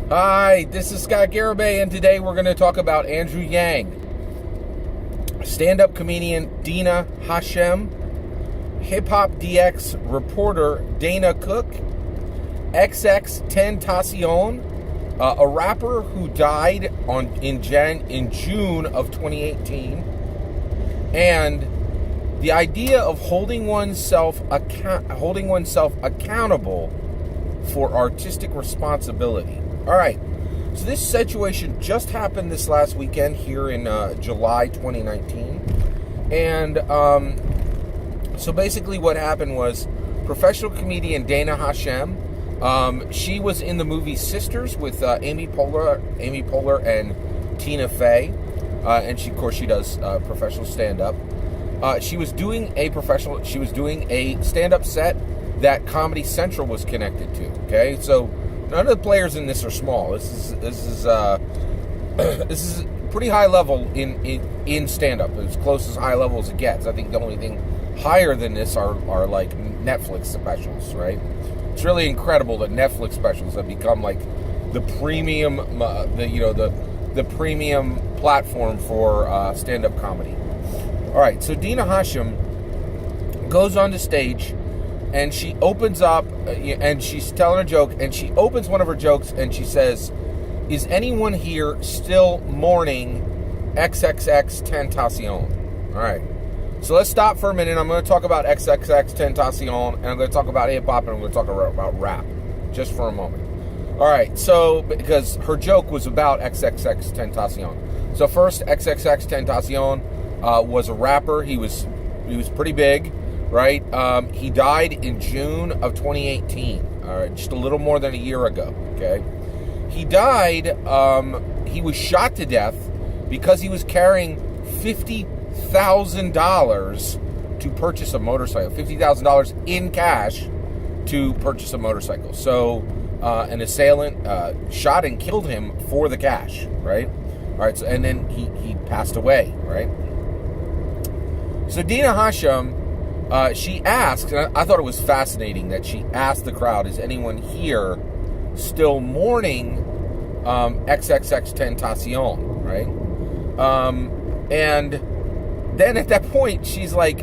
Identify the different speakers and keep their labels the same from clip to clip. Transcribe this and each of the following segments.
Speaker 1: Hi, this is Scott Garibay, and today we're going to talk about Andrew Yang, stand-up comedian Dina Hashem, hip-hop DX reporter Dana Cook, XXXTentacion, a rapper who died in June of 2018, and the idea of holding oneself accountable for artistic responsibility. All right, so this situation just happened this last weekend here in July 2019, and so basically what happened was professional comedian Dina Hashem, she was in the movie Sisters with Amy Poehler and Tina Fey, and she does professional stand-up. She was doing a stand-up set that Comedy Central was connected to. Okay, so none of the players in this are small. This is pretty high level in stand-up, as close as high level as it gets. I think the only thing higher than this are like Netflix specials, right? It's really incredible that Netflix specials have become like the premium, the premium platform for stand-up comedy. All right, so Dina Hashem goes on the stage, and she opens up, and she's telling a joke, and she opens one of her jokes, and she says, "Is anyone here still mourning XXXTentacion?" All right, so let's stop for a minute. I'm going to talk about XXXTentacion, and I'm going to talk about hip-hop, and I'm going to talk about rap, just for a moment. All right, so, because her joke was about XXXTentacion. So first, XXXTentacion was a rapper. He was pretty big, right? He died in June of 2018, just a little more than a year ago, okay? He died, he was shot to death because he was carrying $50,000 to purchase a motorcycle, $50,000 in cash to purchase a motorcycle. So an assailant shot and killed him for the cash, right? All right, so, and then he passed away, right? So Dina Hashem, she asked, and I thought it was fascinating that she asked the crowd, is anyone here still mourning XXXTentacion, right? And then at that point, she's like,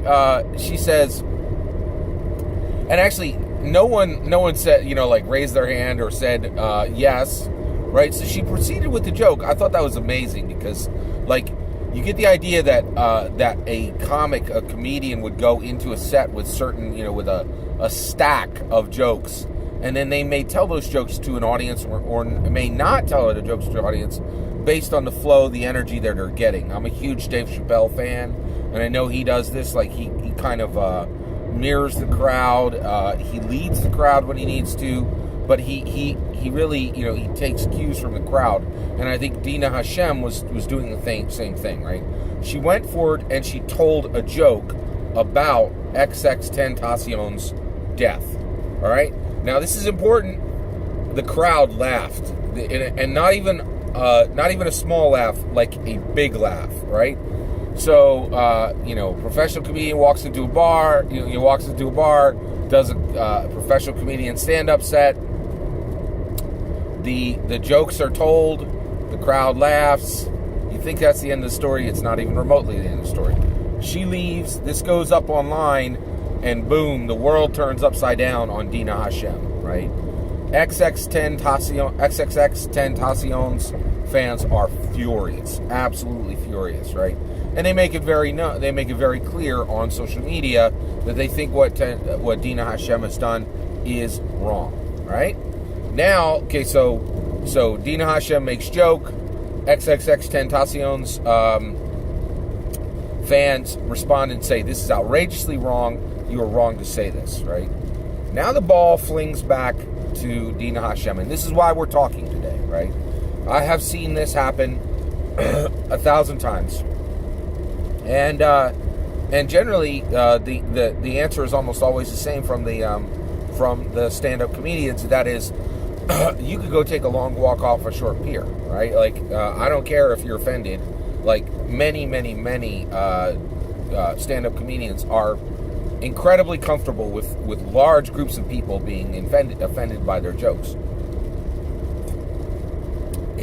Speaker 1: she says, and actually, no one said, raised their hand or said yes, right? So she proceeded with the joke. I thought that was amazing because, you get the idea that that a comedian would go into a set with certain, with a stack of jokes, and then they may tell those jokes to an audience or may not tell the jokes to an audience based on the flow, the energy that they're getting. I'm a huge Dave Chappelle fan, and I know he does this. He kind of mirrors the crowd. He leads the crowd when he needs to, but he really, he takes cues from the crowd. And I think Dina Hashem was doing the same thing, right? She went forward and she told a joke about XXXTentacion's death. All right? Now, this is important. The crowd laughed. And not even a small laugh, like a big laugh, right? So, professional comedian walks into a bar, does a professional comedian stand-up set. The jokes are told, the crowd laughs. You think that's the end of the story. It's not even remotely the end of the story. She leaves, this goes up online, and boom, the world turns upside down on Dina Hashem, right? XXXTentacion's fans are furious, absolutely furious, right? And they make it very clear on social media that they think what Dina Hashem has done is wrong, right? Now, okay, so Dina Hashem makes joke. XXXTentacion's fans respond and say, "This is outrageously wrong. You are wrong to say this," right? Now the ball flings back to Dina Hashem, and this is why we're talking today, right? I have seen this happen 1,000 times, and generally the answer is almost always the same from the stand-up comedians. That is, you could go take a long walk off a short pier, right? I don't care if you're offended. Many stand-up comedians are incredibly comfortable with large groups of people being offended by their jokes.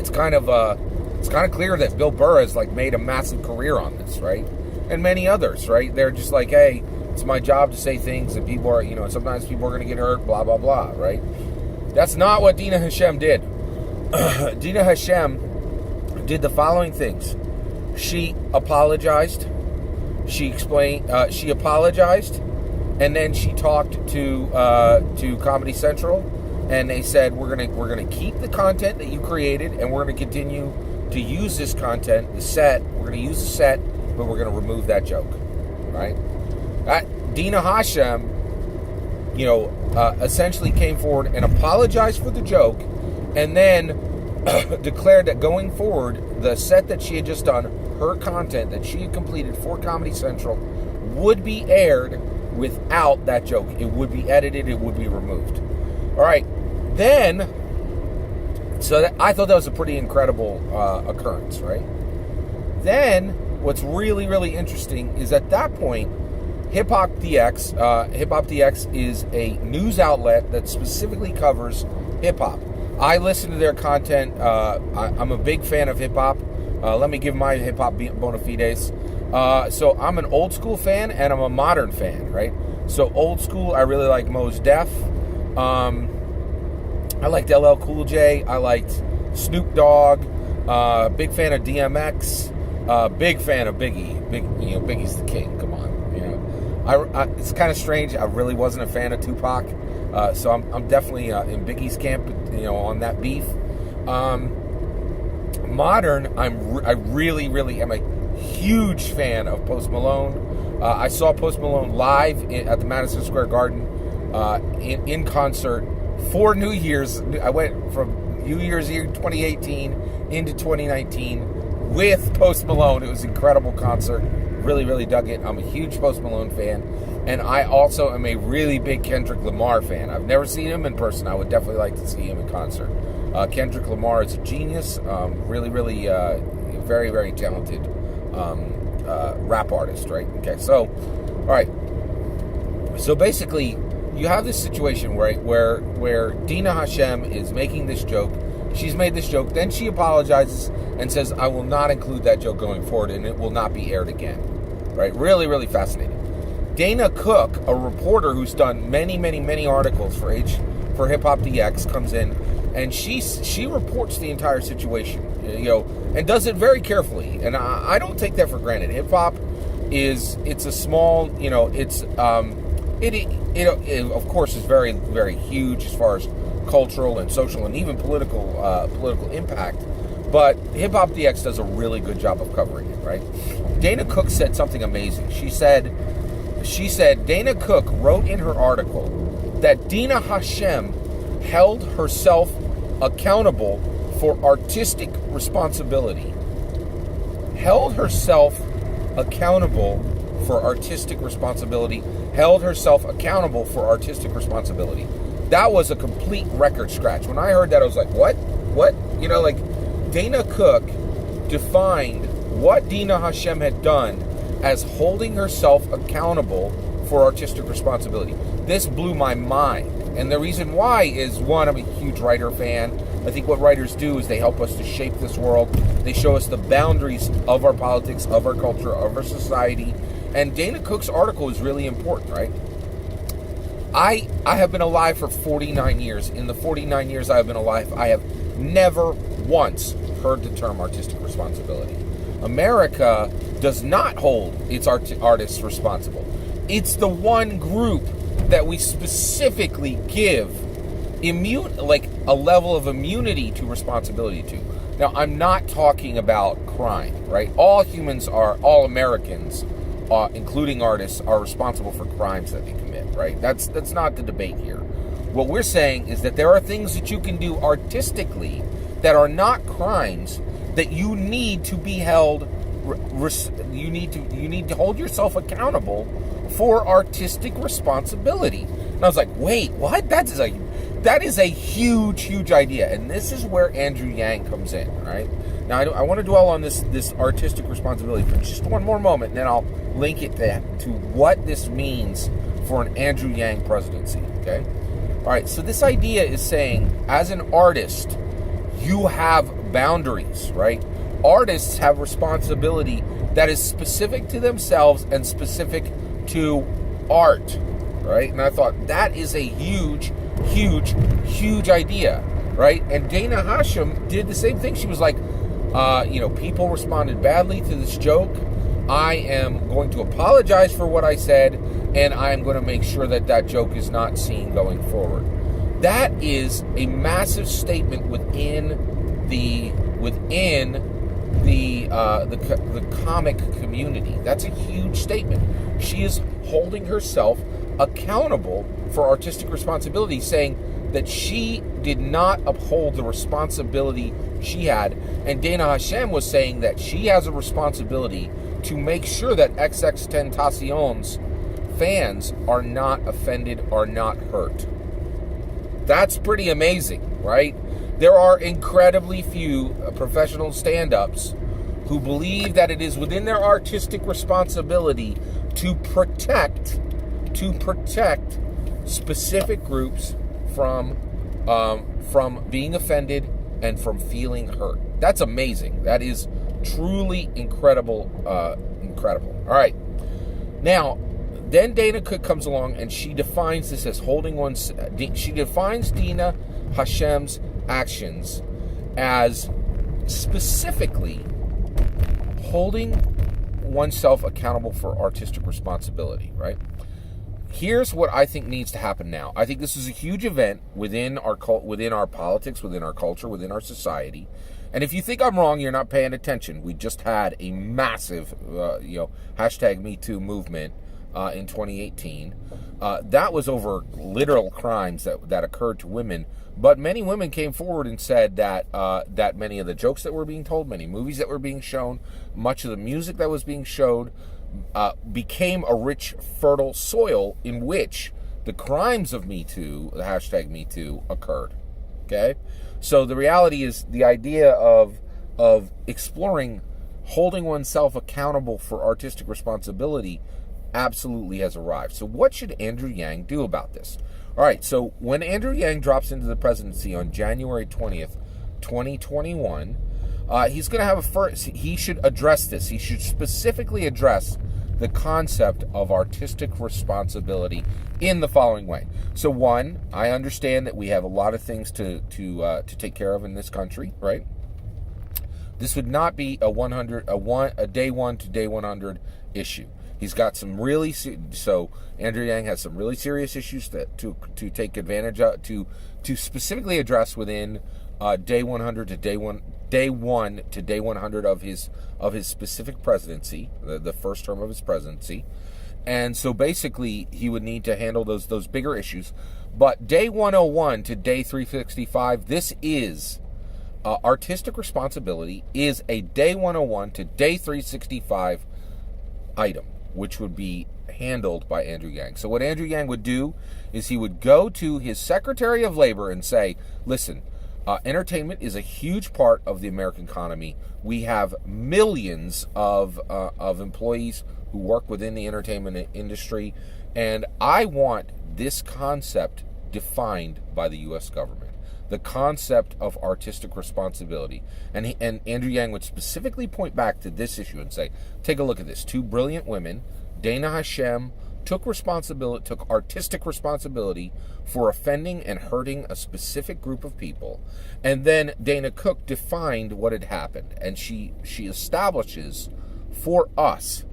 Speaker 1: it's kind of clear that Bill Burr has like made a massive career on this, right? And many others, right? They're just like, hey, it's my job to say things, and people are, sometimes people are going to get hurt, blah blah blah, right? That's not what Dina Hashem did. Dina Hashem did the following things. She apologized. She explained. She apologized, and then she talked to Comedy Central, and they said we're gonna keep the content that you created, and we're gonna continue to use this content, the set. We're gonna use the set, but we're gonna remove that joke, right? Dina Hashem, essentially came forward and apologized for the joke, and then declared that going forward, the set that she had just done, her content that she had completed for Comedy Central, would be aired without that joke. It would be edited. It would be removed. All right. Then, I thought that was a pretty incredible occurrence, right? Then, what's really, really interesting is at that point, Hip Hop DX is a news outlet that specifically covers hip hop. I listen to their content. I'm a big fan of hip hop. Let me give my hip hop bona fides. So I'm an old school fan and I'm a modern fan, right? So old school, I really like Mos Def. I liked LL Cool J. I liked Snoop Dogg. Big fan of DMX. Big fan of Biggie. Biggie's the king. Come on, it's kind of strange. I really wasn't a fan of Tupac. So I'm definitely in Biggie's camp, on that beef. Modern, I really, really am a huge fan of Post Malone. I saw Post Malone live at the Madison Square Garden in concert for New Year's. I went from New Year's Eve 2018 into 2019 with Post Malone. It was an incredible concert. Really, really dug it. I'm a huge Post Malone fan. And I also am a really big Kendrick Lamar fan. I've never seen him in person. I would definitely like to see him in concert. Kendrick Lamar is a genius. Really, really very, very talented rap artist, right? Okay, so, all right. So basically, you have this situation, right, where Dina Hashem is making this joke. She's made this joke. Then she apologizes and says, I will not include that joke going forward, and it will not be aired again. Right? Really, really fascinating. Dana Cook, a reporter who's done many, many, many articles for Hip Hop DX, comes in, and she reports the entire situation, and does it very carefully. And I don't take that for granted. Hip hop it's a small, it of course is very, very huge as far as cultural and social and even political impact. But Hip Hop DX does a really good job of covering it, right? Dana Cook said something amazing. She said Dana Cook wrote in her article that Dina Hashem held herself accountable for artistic responsibility. Held herself accountable for artistic responsibility. Held herself accountable for artistic responsibility. That was a complete record scratch. When I heard that, I was like, what? What? Dana Cook defined what Dina Hashem had done as holding herself accountable for artistic responsibility. This blew my mind. And the reason why is, one, I'm a huge writer fan. I think what writers do is they help us to shape this world. They show us the boundaries of our politics, of our culture, of our society. And Dana Cook's article is really important, right? I have been alive for 49 years. In the 49 years I have been alive, I have never once heard the term artistic responsibility. America does not hold its artists responsible. It's the one group that we specifically give a level of immunity to responsibility to. Now, I'm not talking about crime, right? All Americans, including artists, are responsible for crimes that they commit, right? That's not the debate here. What we're saying is that there are things that you can do artistically that are not crimes that you need to be held. You need to hold yourself accountable for artistic responsibility. And I was like, wait, what? That is a huge, huge idea. And this is where Andrew Yang comes in, right? Now, I want to dwell on this artistic responsibility for just one more moment, and then I'll link it to what this means for an Andrew Yang presidency, okay? All right, so this idea is saying, as an artist, you have boundaries, right? Artists have responsibility that is specific to themselves and specific to art, right? And I thought that is a huge, huge, huge idea, right? And Dina Hashem did the same thing. She was like, people responded badly to this joke. I am going to apologize for what I said, and I am going to make sure that that joke is not seen going forward. That is a massive statement within the comic community. That's a huge statement. She is holding herself accountable for artistic responsibility, saying that she did not uphold the responsibility she had. And Dina Hashem was saying that she has a responsibility to make sure that XXXTentacion's fans are not offended, are not hurt. That's pretty amazing, right? There are incredibly few professional stand-ups who believe that it is within their artistic responsibility to protect specific groups from being offended and from feeling hurt. That's amazing. That is truly incredible. All right. Now, then Dana Cook comes along and she defines this as she defines Dina Hashem's actions as specifically holding oneself accountable for artistic responsibility, right? Here's what I think needs to happen now. I think this is a huge event within our politics, within our culture, within our society. And if you think I'm wrong, you're not paying attention. We just had a massive, #MeToo movement in 2018. That was over literal crimes that occurred to women. But many women came forward and said that that many of the jokes that were being told, many movies that were being shown, much of the music that was being showed, became a rich, fertile soil in which the crimes of Me Too, the #MeToo, occurred. Okay? So the reality is the idea of exploring holding oneself accountable for artistic responsibility absolutely has arrived. So what should Andrew Yang do about this? All right, so when Andrew Yang drops into the presidency on January 20th, 2021, he's going to have he should address this. He should specifically address the concept of artistic responsibility in the following way. So one, I understand that we have a lot of things to take care of in this country, right? This would not be a day 1 to day 100 issue. He's got some so Andrew Yang has some really serious issues to take advantage of, to specifically address within day 100 to day 1 to day 100 of his specific presidency, the first term of his presidency. And so basically he would need to handle those bigger issues. But day 101 to day 365, this is artistic responsibility is a day 101 to day 365 item, which would be handled by Andrew Yang. So what Andrew Yang would do is he would go to his Secretary of Labor and say, listen, entertainment is a huge part of the American economy. We have millions of employees who work within the entertainment industry, and I want this concept defined by the U.S. government, the concept of artistic responsibility. And Andrew Yang would specifically point back to this issue and say, take a look at this. Two brilliant women, Dina Hashem, took artistic responsibility for offending and hurting a specific group of people. And then Dana Cook defined what had happened. And she establishes for us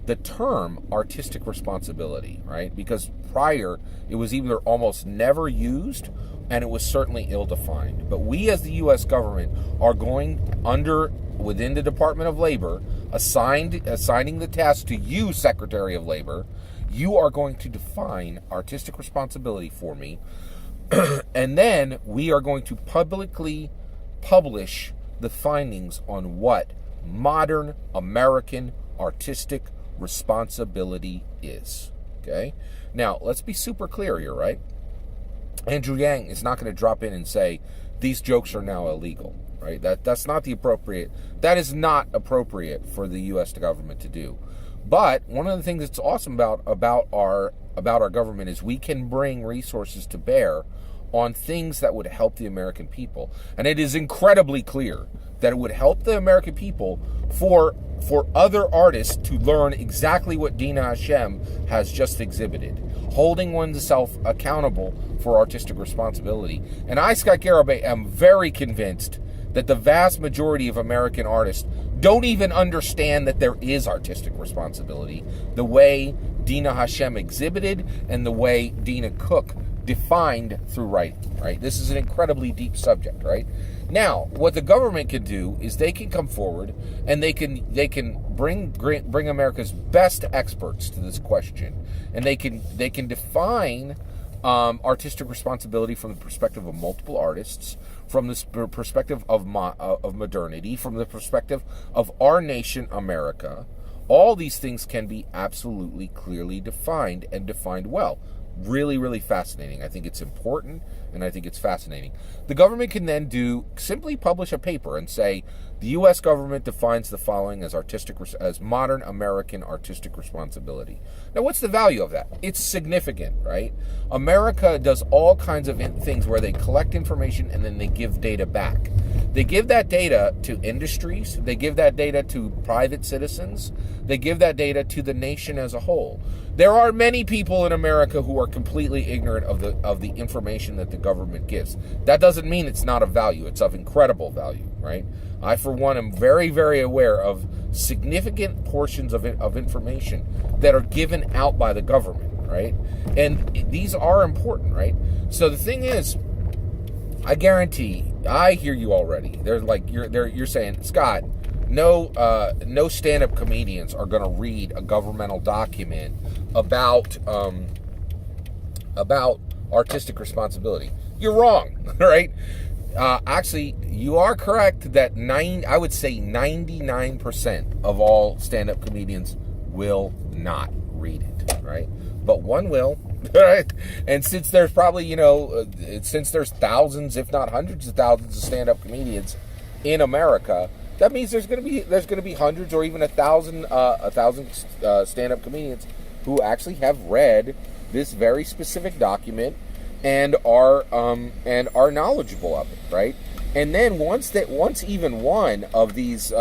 Speaker 1: the term artistic responsibility, right? Because prior, it was either almost never used, and it was certainly ill-defined. But we as the U.S. government are going within the Department of Labor, assigning the task to you, Secretary of Labor. You are going to define artistic responsibility for me, and then we are going to publicly publish the findings on what modern American artistic responsibility is. Okay? Now, let's be super clear here, right? Andrew Yang is not going to drop in and say, these jokes are now illegal, right? That's not that is not appropriate for the U.S. government to do. But one of the things that's awesome about our government is we can bring resources to bear on things that would help the American people. And it is incredibly clear that it would help the American people for other artists to learn exactly what Dina Hashem has just exhibited, holding oneself accountable for artistic responsibility. And I, Scott Garibay, am very convinced that the vast majority of American artists don't even understand that there is artistic responsibility the way Dina Hashem exhibited and the way Dina Cook defined through writing, right? This is an incredibly deep subject, right? Now, what the government can do is they can come forward and they can bring America's best experts to this question, and they can define artistic responsibility from the perspective of multiple artists, from the perspective of modernity, from the perspective of our nation, America. All these things can be absolutely clearly defined and defined well. Really, really fascinating. I think it's important, and I think it's fascinating. The government can then simply publish a paper and say, the U.S. government defines the following as modern American artistic responsibility. Now, what's the value of that? It's significant, right? America does all kinds of things where they collect information and then they give data back. They give that data to industries. They give that data to private citizens. They give that data to the nation as a whole. There are many people in America who are completely ignorant of the information that the government gives. That doesn't mean it's not of value. It's of incredible value, right? I, for one, am very, very aware of significant portions of information that are given out by the government, right? And these are important, right? So the thing is, I guarantee, I hear you already. You're saying, Scott, no stand-up comedians are going to read a governmental document about artistic responsibility. You're wrong, right? Actually, you are correct that I would say 99% of all stand-up comedians will not read it, right? But one will, right? And since there's probably, since there's thousands, if not hundreds of thousands of stand-up comedians in America, that means there's going to be hundreds or even a thousand stand-up comedians who actually have read this very specific document and are knowledgeable of it, right? And then once even one of these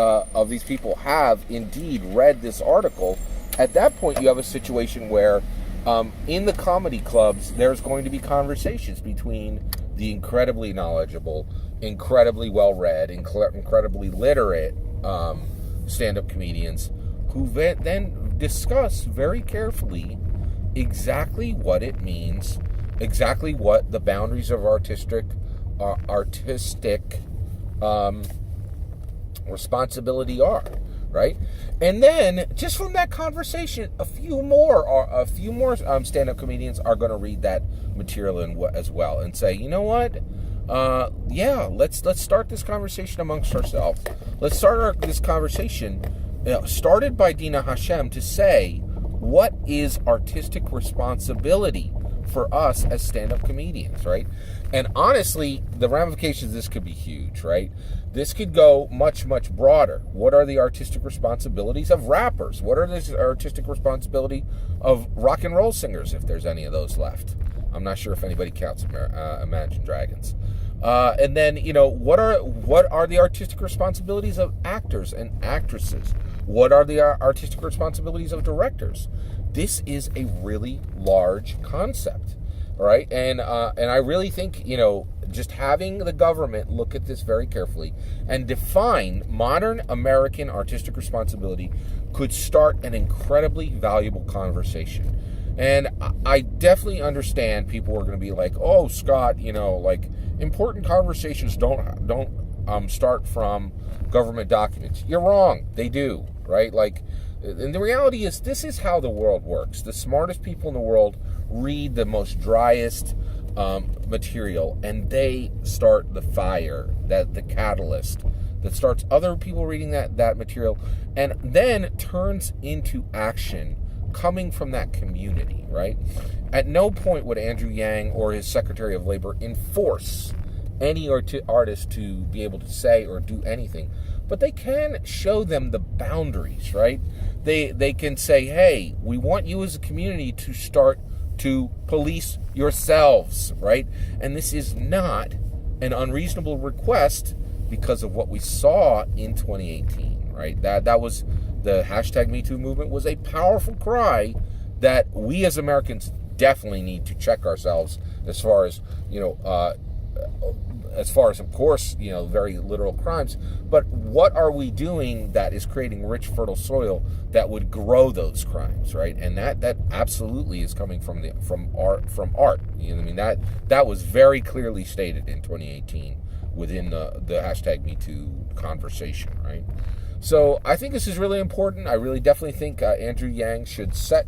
Speaker 1: people have indeed read this article, at that point you have a situation where in the comedy clubs there's going to be conversations between the incredibly knowledgeable, incredibly well-read, incredibly literate stand-up comedians who then discuss very carefully exactly what it means, exactly what the boundaries of artistic responsibility are, right? And then just from that conversation, a few more stand-up comedians are going to read that material as well and say, you know what? Let's start this conversation amongst ourselves. Let's start this conversation started by Dina Hashem to say, what is artistic responsibility for us as stand-up comedians, right? And honestly, the ramifications of this could be huge, right? This could go much, much broader. What are the artistic responsibilities of rappers? What are the artistic responsibility of rock and roll singers, if there's any of those left? I'm not sure if anybody counts Imagine Dragons. And then, what are the artistic responsibilities of actors and actresses? What are the artistic responsibilities of directors? This is a really large concept, right? And I really think, just having the government look at this very carefully and define modern American artistic responsibility could start an incredibly valuable conversation. And I definitely understand people are going to be like, oh, Scott, important conversations don't start from government documents. You're wrong. They do, right? And the reality is, this is how the world works. The smartest people in the world read the most driest material, and they start the fire, the catalyst that starts other people reading that material, and then turns into action coming from that community, right? At no point would Andrew Yang or his Secretary of Labor enforce any artist to be able to say or do anything, but they can show them the boundaries, right? They can say, hey, we want you as a community to start to police yourselves, right? And this is not an unreasonable request because of what we saw in 2018, right? That was the hashtag MeToo movement was a powerful cry that we as Americans definitely need to check ourselves as far as, of course, very literal crimes, but what are we doing that is creating rich, fertile soil that would grow those crimes, right? And that absolutely is coming from art. That was very clearly stated in 2018 within the hashtag MeToo conversation, right? So I think this is really important. I really definitely think Andrew Yang should set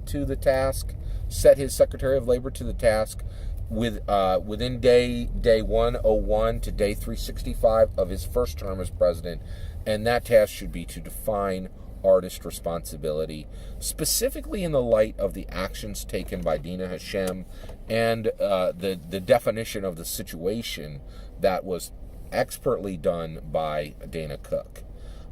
Speaker 1: his Secretary of Labor to the task within day 101 to day 365 of his first term as president, and that task should be to define artist responsibility, specifically in the light of the actions taken by Dina Hashem and the definition of the situation that was expertly done by Dana Cook.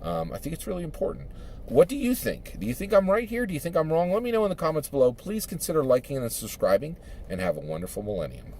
Speaker 1: I think it's really important. What do you think? Do you think I'm right here? Do you think I'm wrong? Let me know in the comments below. Please consider liking and subscribing, and have a wonderful millennium.